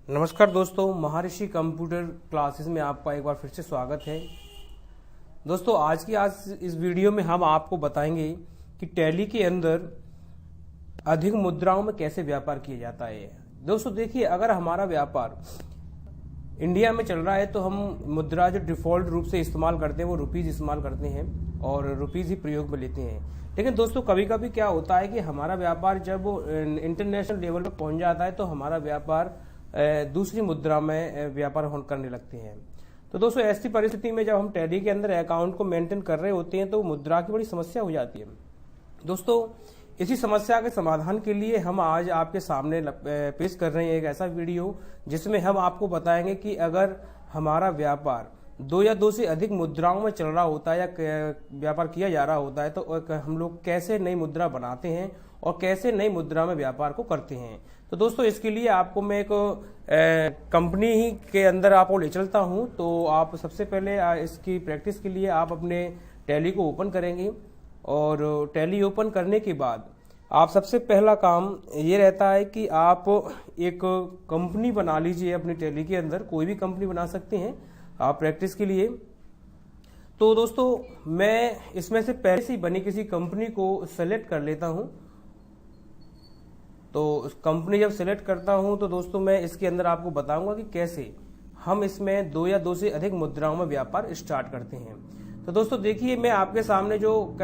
नमस्कार दोस्तों, महर्षि computer classes में आपका एक बार फिर से स्वागत है। दोस्तों आज इस वीडियो में हम आपको बताएंगे कि टैली के अंदर अधिक मुद्राओं में कैसे व्यापार किया जाता है। दोस्तों देखिए, अगर हमारा व्यापार इंडिया में चल रहा है तो हम मुद्रा जो डिफॉल्ट रूप से इस्तेमाल करते हैं वो रुपीज इस्तेमाल करते हैं और रुपीज ही प्रयोग में लेते हैं। लेकिन दोस्तों कभी कभी क्या होता है कि हमारा व्यापार जब इंटरनेशनल लेवल पर पहुंच जाता है तो हमारा व्यापार दूसरी मुद्रा में व्यापार करने लगते हैं। तो दोस्तों ऐसी परिस्थिति में जब हम टैली के अंदर अकाउंट को मेंटेन कर रहे होते हैं तो मुद्रा की बड़ी समस्या हो जाती है। दोस्तों इसी समस्या के समाधान के लिए हम आज आपके सामने पेश कर रहे हैं एक ऐसा वीडियो जिसमें हम आपको बताएंगे कि अगर हमारा व्यापार दो या दो से अधिक मुद्राओं में चल रहा होता है या व्यापार किया जा रहा होता है तो हम लोग कैसे नई मुद्रा बनाते हैं और कैसे नई मुद्रा में व्यापार को करते हैं। तो दोस्तों इसके लिए आपको मैं एक कंपनी ही के अंदर आपको ले चलता हूं। तो आप सबसे पहले इसकी प्रैक्टिस के लिए आप अपने टैली को ओपन करेंगे और टैली ओपन करने के बाद आप सबसे पहला काम ये रहता है कि आप एक कंपनी बना लीजिए अपनी टैली के अंदर। कोई भी कंपनी बना सकते हैं आप प्रैक्टिस के लिए। तो दोस्तों मैं इसमें से पहले से बनी किसी कंपनी को सेलेक्ट कर लेता हूं। तो कंपनी जब सेलेक्ट करता हूं तो दोस्तों मैं इसके अंदर आपको बताऊंगा कि कैसे हम इसमें दो या दो से अधिक मुद्राओं में व्यापार स्टार्ट करते हैं। तो दोस्तों देखिए, मैं आपके सामने जो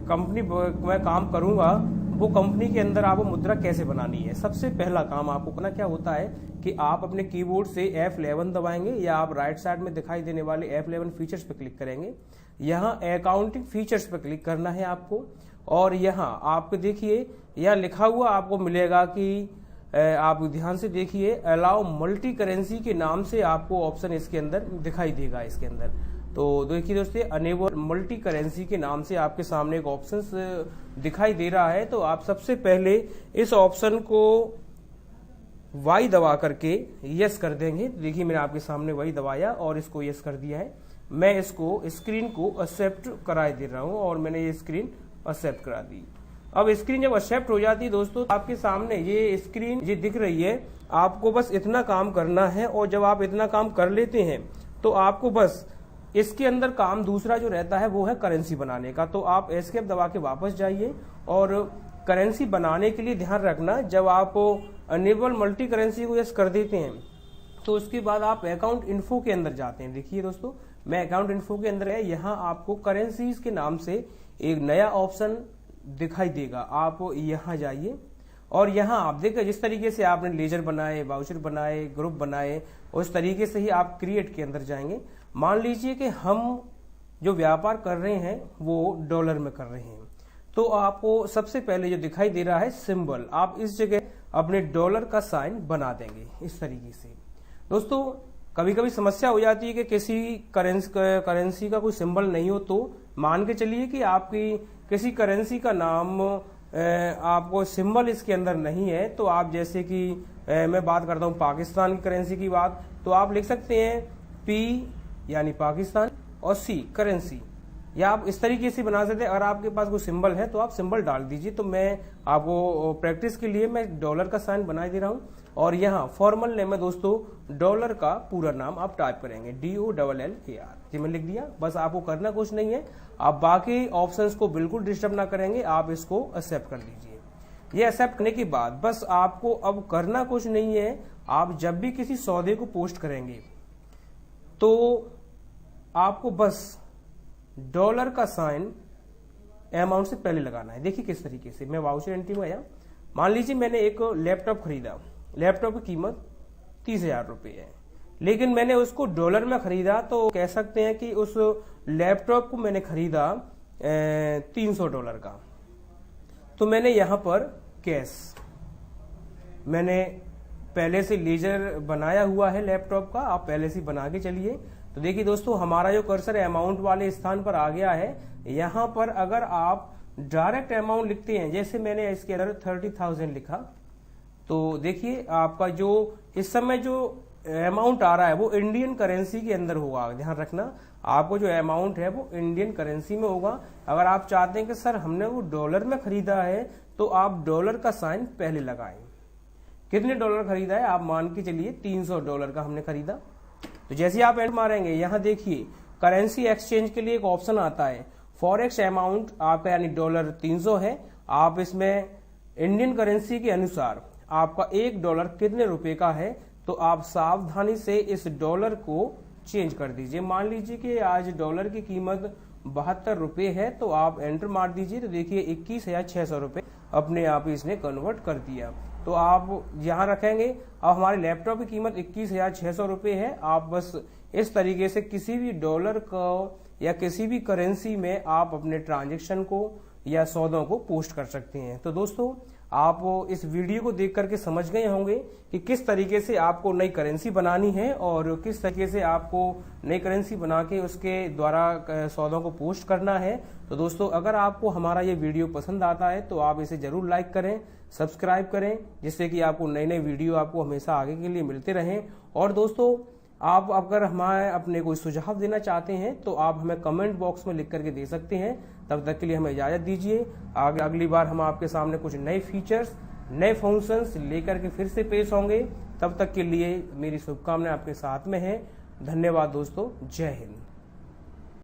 कंपनी में काम करूंगा वो कंपनी के अंदर आपको मुद्रा कैसे बनानी है। सबसे पहला काम आपको करना क्या होता है कि आप अपने कीबोर्ड से F11 दबाएंगे या आप राइट साइड में दिखाई देने वाले F11 फीचर्स पर क्लिक करेंगे। यहाँ अकाउंटिंग फीचर्स पर क्लिक करना है आपको और यहाँ आपको देखिए यहाँ लिखा हुआ आपको मिलेगा कि आप ध्यान से देखिए, अलाउ मल्टी करेंसी के नाम से आपको ऑप्शन इसके अंदर दिखाई देगा। इसके अंदर तो देखिए दोस्तों, अनेबल मल्टी करेंसी के नाम से आपके सामने एक ऑप्शन दिखाई दे रहा है। तो आप सबसे पहले इस ऑप्शन को वाई दबा करके यस कर देंगे। देखिए मैंने आपके सामने वाई दबाया और इसको यस कर दिया है। मैं इसको स्क्रीन को एक्सेप्ट करा दे रहा हूं और मैंने ये स्क्रीन एक्सेप्ट करा दी। अब स्क्रीन जब एक्सेप्ट हो जाती है दोस्तों, आपके सामने ये स्क्रीन ये दिख रही है। आपको बस इतना काम करना है और जब आप इतना काम कर लेते हैं तो आपको बस इसके अंदर काम दूसरा जो रहता है वो है करेंसी बनाने का। तो आप एस्केप दबा के वापस जाइए और करेंसी बनाने के लिए ध्यान रखना, जब आप अनेबल मल्टी करेंसी को यस कर देते हैं तो उसके बाद आप अकाउंट इन्फो के अंदर जाते हैं। देखिए दोस्तों, मैं अकाउंट इन्फो के अंदर है, यहाँ आपको करेंसीज के नाम से एक नया ऑप्शन दिखाई देगा। आप यहाँ जाइए और यहाँ आप देखिए जिस तरीके से आपने लेजर बनाए, वाउचर बनाए, ग्रुप बनाए, उस तरीके से ही आप क्रिएट के अंदर जाएंगे। मान लीजिए कि हम जो व्यापार कर रहे हैं वो डॉलर में कर रहे हैं, तो आपको सबसे पहले जो दिखाई दे रहा है सिंबल, आप इस जगह अपने डॉलर का साइन बना देंगे इस तरीके से। दोस्तों कभी कभी समस्या हो जाती है कि किसी करेंसी का कोई सिंबल नहीं हो, तो मान के चलिए कि आपकी किसी करेंसी का नाम आपको सिंबल इसके अंदर नहीं है। तो आप जैसे कि मैं बात करता हूं पाकिस्तान की करेंसी की बात, तो आप लिख सकते हैं पी यानी पाकिस्तान और सी करेंसी, या आप इस तरीके से बना सकते हैं। अगर आपके पास कोई सिंबल है तो आप सिंबल डाल दीजिए। तो मैं आपको प्रैक्टिस के लिए मैं डॉलर का साइन बना दे रहा हूं और यहाँ फॉर्मल नेम में दोस्तों डॉलर का पूरा नाम आप टाइप करेंगे DOLLAR। ये मैं लिख दिया। बस आपको करना कुछ नहीं है, आप बाकी ऑप्शंस को बिल्कुल डिस्टर्ब ना करेंगे, आप इसको एक्सेप्ट कर लीजिए। ये एक्सेप्ट करने के बाद बस आपको अब करना कुछ नहीं है। आप जब भी किसी सौदे को पोस्ट करेंगे तो आपको बस डॉलर का साइन अमाउंट से पहले लगाना है। देखिए किस तरीके से, मैं वाउचर एंट्री में आया। मान लीजिए मैंने एक लैपटॉप खरीदा, लैपटॉप की कीमत 30,000 रुपये है, लेकिन मैंने उसको डॉलर में खरीदा। तो कह सकते हैं कि उस लैपटॉप को मैंने खरीदा $300 का। तो मैंने यहां पर कैश, मैंने पहले से लेजर बनाया हुआ है लैपटॉप का, आप पहले से बना के चलिए। तो देखिए दोस्तों, हमारा जो कर्सर अमाउंट वाले स्थान पर आ गया है। यहां पर अगर आप डायरेक्ट अमाउंट लिखते हैं, जैसे मैंने इसके अंदर 30,000 लिखा, तो देखिए आपका जो इस समय जो अमाउंट आ रहा है वो इंडियन करेंसी के अंदर होगा। ध्यान रखना, आपको जो अमाउंट है वो इंडियन करेंसी में होगा। अगर आप चाहते हैं कि सर हमने वो डॉलर में खरीदा है तो आप डॉलर का साइन पहले लगाएं। कितने डॉलर खरीदा है, आप मान के चलिए $300 का हमने खरीदा। तो जैसे ही आप एंटर मारेंगे, यहाँ देखिए करेंसी एक्सचेंज के लिए एक ऑप्शन आता है, फॉरेक्स अमाउंट आपका यानी $300 है। आप इसमें इंडियन करेंसी के अनुसार आपका $1 कितने रुपए का है, तो आप सावधानी से इस डॉलर को चेंज कर दीजिए। मान लीजिए कि आज डॉलर की कीमत 72 रुपए है, तो आप एंटर मार दीजिए। तो देखिए 21,600 रुपए अपने आप इसने कन्वर्ट कर दिया। तो आप यहाँ रखेंगे। अब हमारे लैपटॉप की कीमत 21,600 रुपए है। आप बस इस तरीके से किसी भी डॉलर को या किसी भी करेंसी में आप अपने ट्रांजेक्शन को या सौदों को पोस्ट कर सकते हैं। तो दोस्तों, आप इस वीडियो को देख करके समझ गए होंगे कि किस तरीके से आपको नई करेंसी बनानी है और किस तरीके से आपको नई करेंसी बना के उसके द्वारा सौदों को पोस्ट करना है। तो दोस्तों, अगर आपको हमारा ये वीडियो पसंद आता है तो आप इसे जरूर लाइक करें, सब्सक्राइब करें, जिससे कि आपको नए नए वीडियो आपको हमेशा आगे के लिए मिलते रहें। और दोस्तों, आप अगर हमारे अपने कोई सुझाव देना चाहते हैं तो आप हमें कमेंट बॉक्स में लिख करके दे सकते हैं। तब तक के लिए हमें इजाजत दीजिए। अगली बार हम आपके सामने कुछ नए फीचर्स, नए फंक्शंस लेकर के फिर से पेश होंगे। तब तक के लिए मेरी शुभकामनाएं आपके साथ में है। धन्यवाद दोस्तों, जय हिंद।